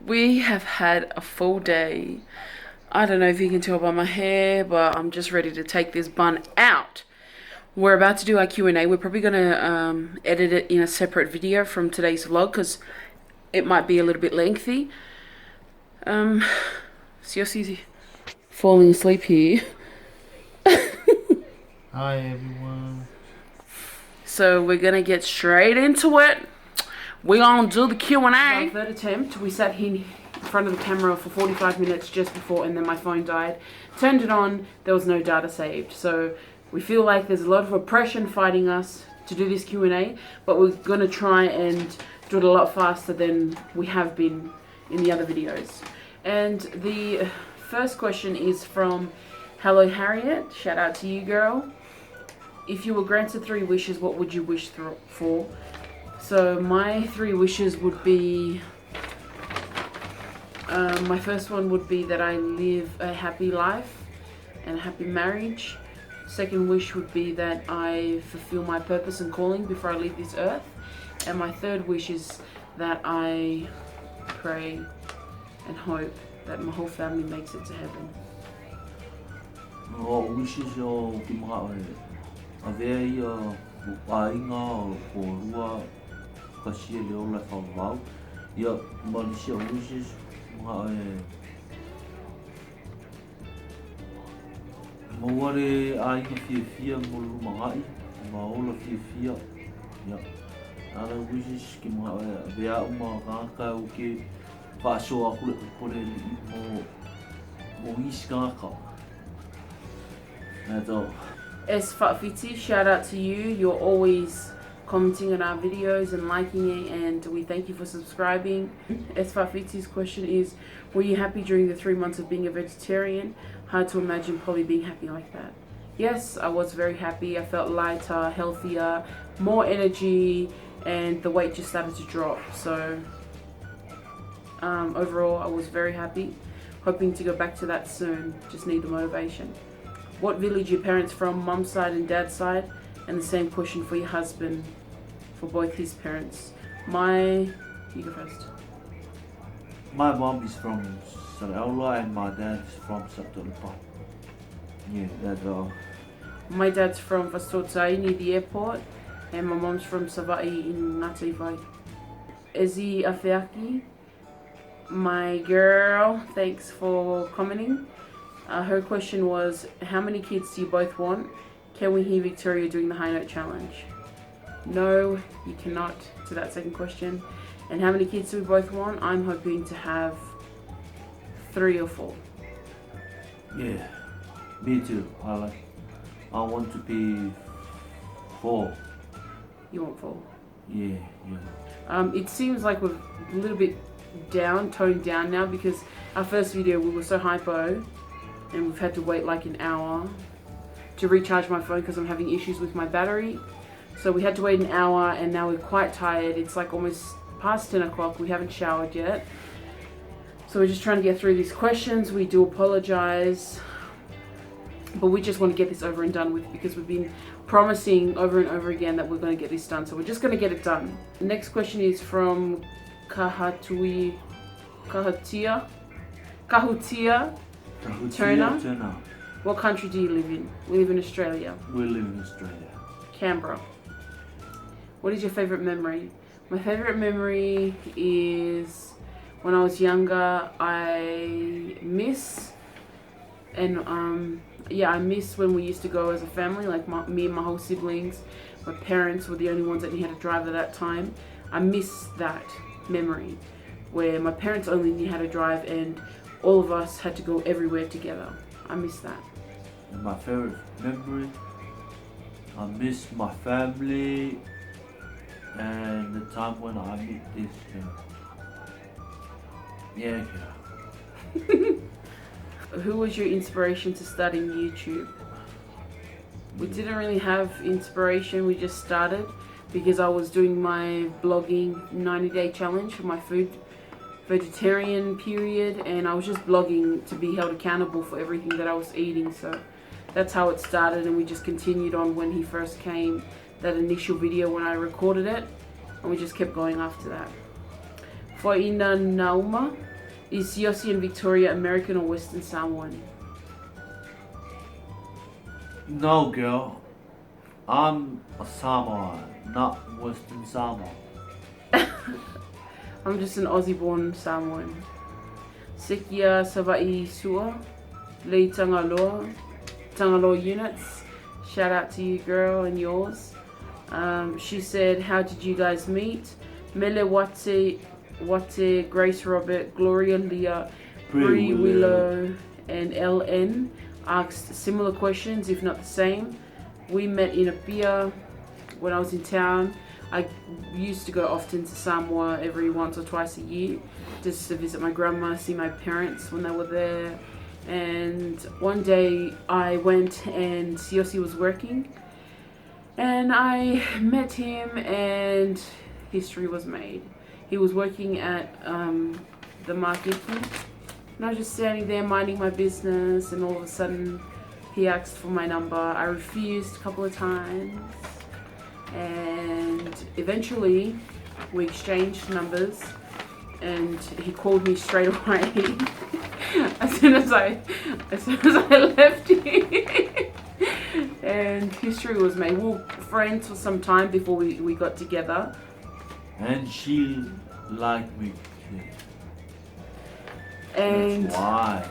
We have had a full day. I don't know if you can tell by my hair, but I'm just ready to take this bun out. We're about to do our Q&A. We're probably going to edit it in a separate video from today's vlog because it might be a little bit lengthy. Siaosi falling asleep here. Hi everyone. So we're going to get straight into it. We're going to do the Q&A. Our third attempt. We sat here in front of the camera for 45 minutes just before, and then my phone died. Turned it on, there was no data saved. So we feel like there's a lot of oppression fighting us to do this Q&A, but we're going to try and do it a lot faster than we have been in the other videos. And the first question is from Hello Harriet. Shout out to you, girl. If you were granted 3 wishes, what would you wish for? So my 3 wishes would be, my first one would be that I live a happy life and a happy marriage. Second wish would be that I fulfill my purpose and calling before I leave this earth. And my third wish is that I pray and hope that my whole family makes it to heaven. Oh, wishes yo kimha avei ainga ko rua kasi le ola whawau. Ia manisia wishes mga maware ainga fia mulu mangai maola fia. Ia ana wishes kimha avea uma ngaka o ke paso aku le kore mo iskaka. That's all. Es Fatfiti, shout out to you. You're always commenting on our videos and liking it, and we thank you for subscribing. Es Fatfiti's question is, were you happy during the 3 months of being a vegetarian? Hard to imagine probably being happy like that. Yes, I was very happy. I felt lighter, healthier, more energy, and the weight just started to drop. So overall, I was very happy. Hoping to go back to that soon. Just need the motivation. What village your parents from, mum's side and dad's side? And the same question for your husband, for both his parents. You go first. My mom is from Siaosi and my dad is from Siaosi. Yeah, that's all. My dad's from Vastotsai near the airport, and my mom's from Savai in Ngativai. Ezi Afeaki, my girl, thanks for commenting. Her question was, how many kids do you both want? Can we hear Victoria doing the high note challenge? No, you cannot, to that second question. And how many kids do we both want? I'm hoping to have 3 or 4. Yeah, me too. I want to be 4. You want 4? Yeah. It seems like we're a little bit toned down now, because our first video we were so hypo, and we've had to wait like an hour to recharge my phone because I'm having issues with my battery. So we had to wait an hour, and now we're quite tired. It's like almost past 10 o'clock. We haven't showered yet. So we're just trying to get through these questions. We do apologize, but we just want to get this over and done with, because we've been promising over and over again that we're going to get this done. So we're just going to get it done. The next question is from Kahutia Turner. What country do you live in? We live in Australia. We live in Australia. Canberra. What is your favourite memory? My favourite memory is when I was younger. I miss when we used to go as a family, like me and my whole siblings. My parents were the only ones that knew how to drive at that time. I miss that memory where my parents only knew how to drive and all of us had to go everywhere together. I miss that. And my favorite memory, I miss my family and the time when I meet this yeah. Who was your inspiration to starting YouTube? We didn't really have inspiration, we just started because I was doing my blogging 90-day challenge for my food vegetarian period, and I was just blogging to be held accountable for everything that I was eating. So that's how it started, and we just continued on when he first came, that initial video when I recorded it, and we just kept going after that. For Ina Nauma, Is Siaosi and Victoria American or Western Samoan? No, girl. I'm a Samoan, not Western Samoa. I'm just an Aussie-born Samoan. Sikia Savai Sua, Lee Tangaloa units. Shout out to you, girl, and yours. She said, how did you guys meet? Mele Wate, Grace Robert, Gloria Leah, Bree Willow, and LN asked similar questions, if not the same. We met in a beer when I was in town. I used to go often to Samoa every once or twice a year just to visit my grandma, see my parents when they were there. And one day I went and Siaosi was working and I met him and history was made. He was working at the market and I was just standing there minding my business, and all of a sudden he asked for my number. I refused a couple of times and eventually we exchanged numbers and he called me straight away as soon as I left him. And history was made. We were friends for some time before we got together. And she liked me too. And that's why.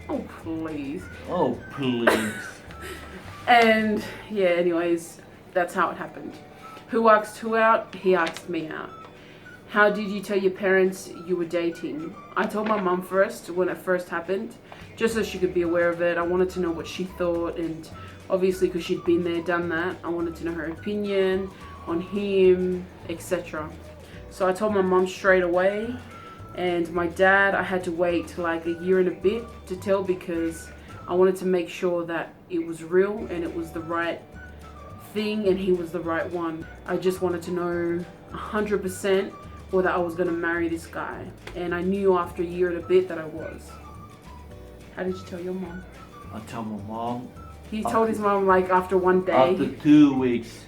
Oh please. Oh please. And yeah, anyways, that's how it happened. Who asked who out? He asked me out. How did you tell your parents you were dating? I told my mum first when it first happened, just so she could be aware of it. I wanted to know what she thought, and obviously because she'd been there, done that, I wanted to know her opinion on him, etc. So I told my mum straight away, and my dad I had to wait like a year and a bit to tell because I wanted to make sure that it was real and it was the right thing and he was the right one. I just wanted to know 100% whether I was going to marry this guy, and I knew after a year and a bit that I was. How did you tell your mom? I tell my mom. He told his mom like after one day. After 2 weeks.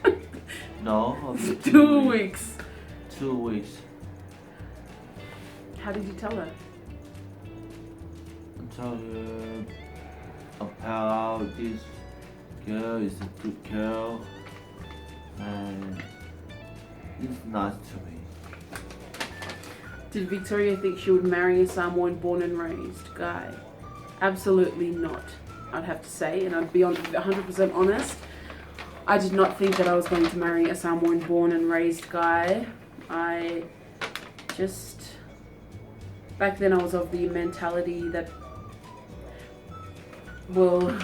No, after 2 weeks. 2 weeks. How did you tell her? I tell her about this girl is a good girl and it's nice to me. Did Victoria think she would marry a Samoan born and raised guy? Absolutely not, I'd have to say, and I'd be 100% honest. I did not think that I was going to marry a Samoan born and raised guy. I just, back then I was of the mentality that, well,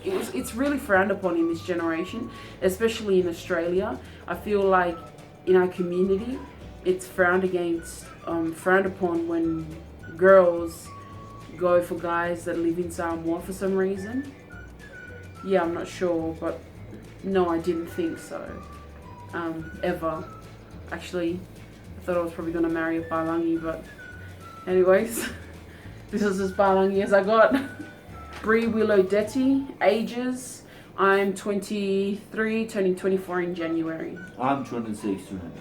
it's really frowned upon in this generation, especially in Australia. I feel like in our community, it's frowned upon when girls go for guys that live in Samoa for some reason. Yeah, I'm not sure, but no, I didn't think so, ever. Actually, I thought I was probably going to marry a Palangi, but anyways, this is as Palangi as I got. Bree Willow Detti, ages, I'm 23, turning 24 in January. I'm 26 right now.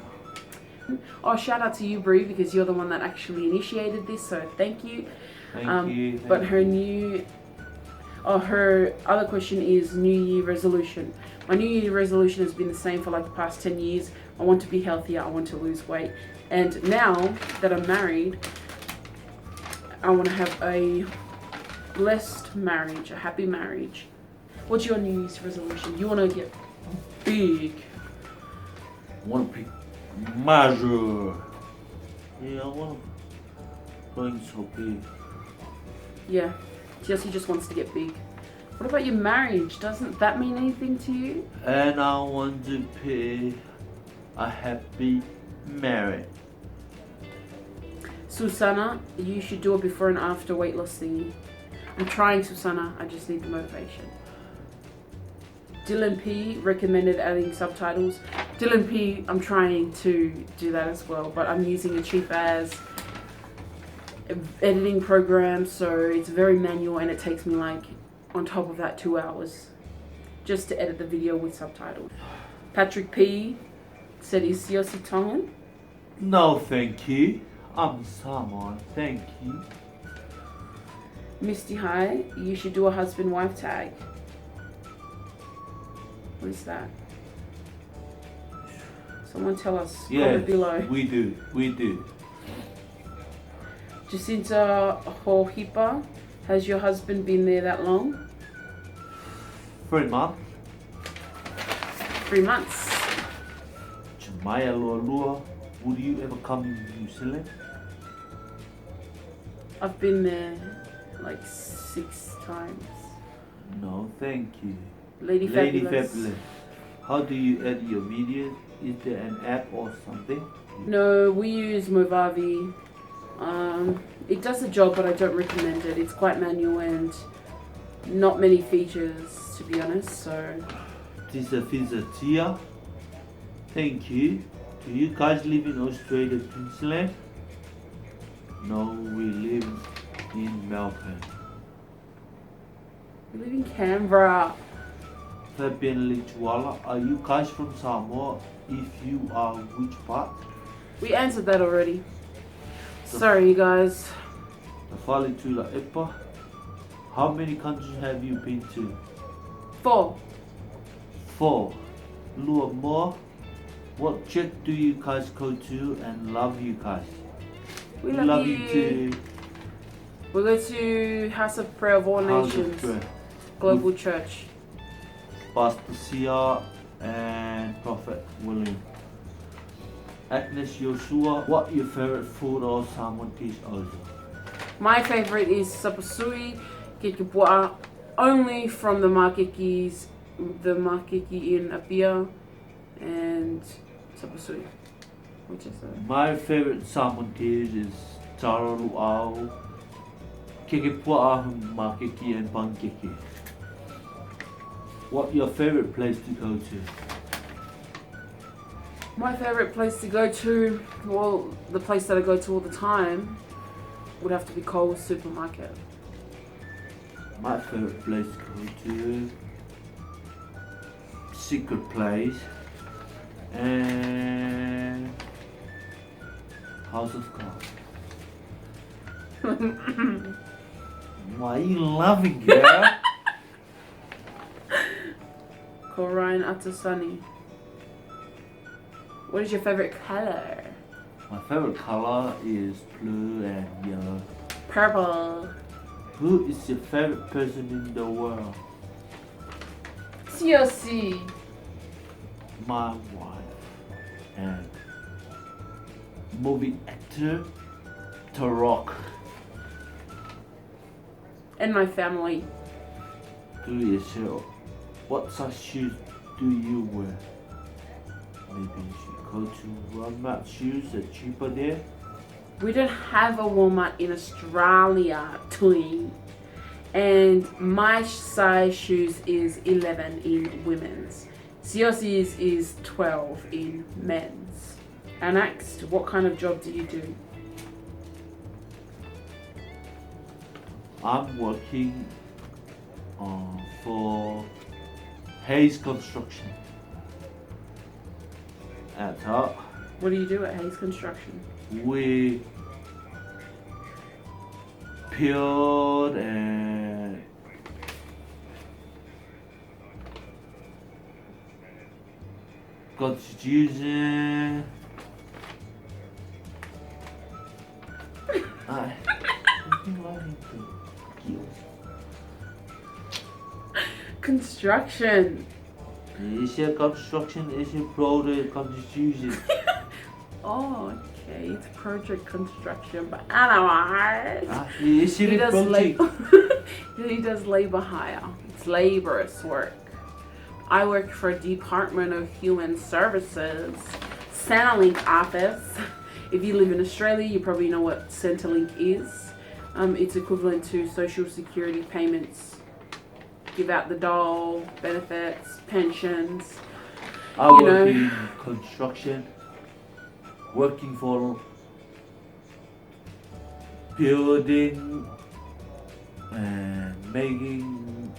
Oh, shout out to you, Bree, because you're the one that actually initiated this, so thank you. Thank you. But her other question is New Year resolution. My New Year resolution has been the same for like the past 10 years. I want to be healthier, I want to lose weight. And now that I'm married, I want to have a blessed marriage, a happy marriage. What's your New Year's resolution? You want to get big. I want to be major. Yeah, I want to going so big. Yeah, Siaosi just wants to get big. What about your marriage? Doesn't that mean anything to you? And I want to be a happy marriage. Susanna, you should do a before and after weight loss thingy. I'm trying, Susanna, I just need the motivation. Dylan P recommended adding subtitles. Dylan P, I'm trying to do that as well, but I'm using a cheap as editing program, so it's very manual and it takes me like, on top of that, 2 hours just to edit the video with subtitles. Patrick P said, is Siaosi Tongan? No, thank you. I'm Samoan, thank you. Misty, hi. You should do a husband-wife tag. What is that? Someone tell us. Yes, Comment below. we do. Jacinta Hohipa, has your husband been there that long? 3 months. 3 months. Jamaya Lua, would you ever come to New Zealand? I've been there like 6 times. No, thank you. Lady Fabulous. How do you edit your videos? Is there an app or something? No, we use Movavi. It does the job, but I don't recommend it. It's quite manual and not many features, to be honest. So. Tisa Tia, thank you. Do you guys live in Australia, Queensland? No, we live in Melbourne. We live in Canberra. Fabian Lichwala, are you guys from Samoa? If you are, which part? We answered that already. Sorry, you guys. Tafali Tula Epa, how many countries have you been to? 4. 4. Lua more. What church do you guys go to and love you guys? We love you too. We go to House of Prayer of All Nations. Global Church. Pastor Sia and Prophet William. Agnes Joshua, what your favorite food or Samoan dish also? My favorite is sapasui, kikipua, only from the makiki in Apia, and sapasui. Which is my favorite Samoan dish is taro luau, kikipua, makiki and pankiki. What your favorite place to go to? My favorite place to go to, well, the place that I go to all the time, would have to be Coles Supermarket. My favorite place to go to, secret place, and House of Cards. Why are you laughing, girl? Ryan Atasani. What is your favorite color? My favorite color is blue and yellow. Purple. Who is your favorite person in the world? Siaosi. My wife and movie actor The Rock. And my family. Do yourself. What size shoes do you wear? Maybe you should go to Walmart shoes, they're cheaper there. We don't have a Walmart in Australia, twin. And my size shoes is 11 in women's. Siosi's is 12 in men's. And next, what kind of job do you do? I'm working for Hayes Construction. At top, What do you do at Hayes Construction? we build and construction. Construction. Is your construction, is your product construction? Oh, okay. It's project construction, but otherwise, Is it he a does project? he does labor hire. It's laborious work. I work for Department of Human Services, Centrelink office. If you live in Australia, you probably know what Centrelink is. It's equivalent to social security payments. Give out the dole, benefits, pensions. I work in construction, working for building and making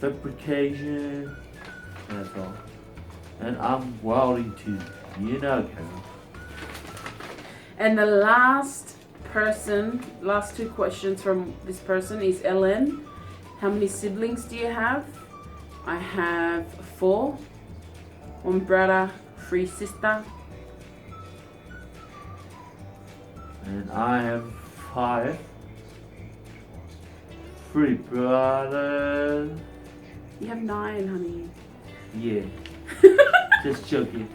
fabrication, that's all. And I'm welding too. You know, Carol. And the last two questions from this person is Ellen. How many siblings do you have? I have 4. 1 brother, 3 sister. And I have 5. 3 brothers. You have 9, honey. Yeah. Just joking.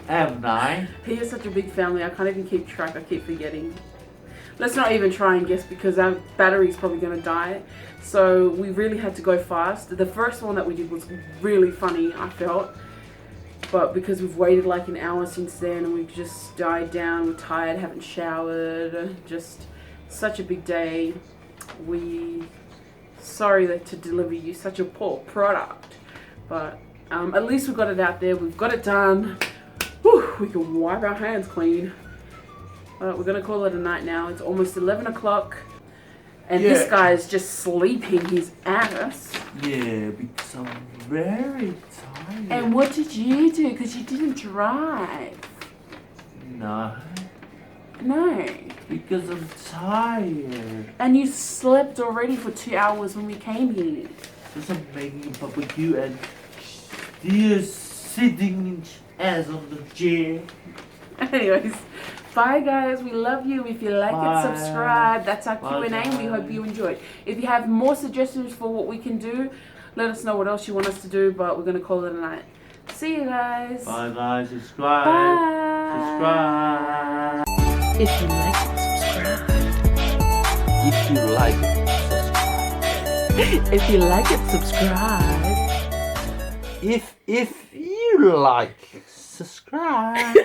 I have 9. He is such a big family, I can't even keep track, I keep forgetting. Let's not even try and guess because our battery's probably going to die. So we really had to go fast. The first one that we did was really funny, I felt. But because we've waited like an hour since then and we've just died down, we're tired, haven't showered, just such a big day. Sorry to deliver you such a poor product. But at least we got it out there, we've got it done. Whew, we can wipe our hands clean. We're going to call it a night now. It's almost 11 o'clock. And this guy is just sleeping his ass. Yeah, because I'm very tired. And what did you do? Because you didn't drive. No. No. Because I'm tired. And you slept already for 2 hours when we came here. Because I'm making a barbecue and still sitting ass on the chair. Anyways, bye guys. We love you. If you like it, subscribe. That's our Q&A. Bye. We hope you enjoyed. If you have more suggestions for what we can do, let us know what else you want us to do. But we're going to call it a night. See you guys. Bye guys. Subscribe. Bye. Subscribe. If you like it, subscribe. If you like it, subscribe. If you like it, subscribe. If you like, subscribe.